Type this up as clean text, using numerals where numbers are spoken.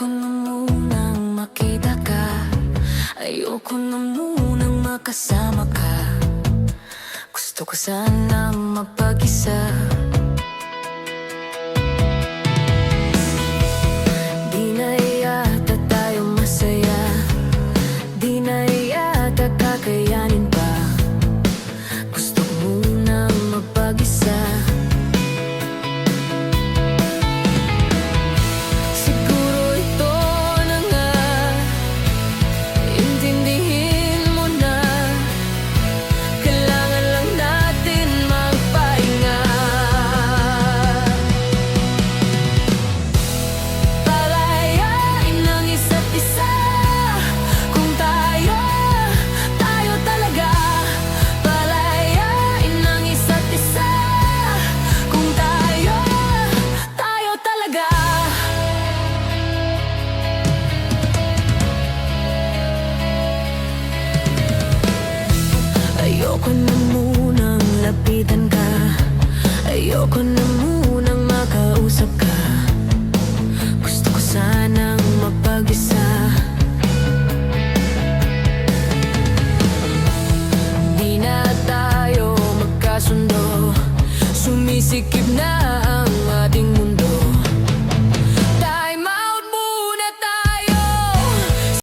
Ayoko na munang makita ka, ayoko na munang makasama ka. Gusto ko sanang mapag-isa. Di na yata tayo masaya, di na yata kakayanin pa. Gusto ko munang mapag-isa. Ayoko na munang lapitan ka, ayoko na munang makausap ka. Gusto ko sanang mapag-isa. Di na tayo magkasundo, sumisikip na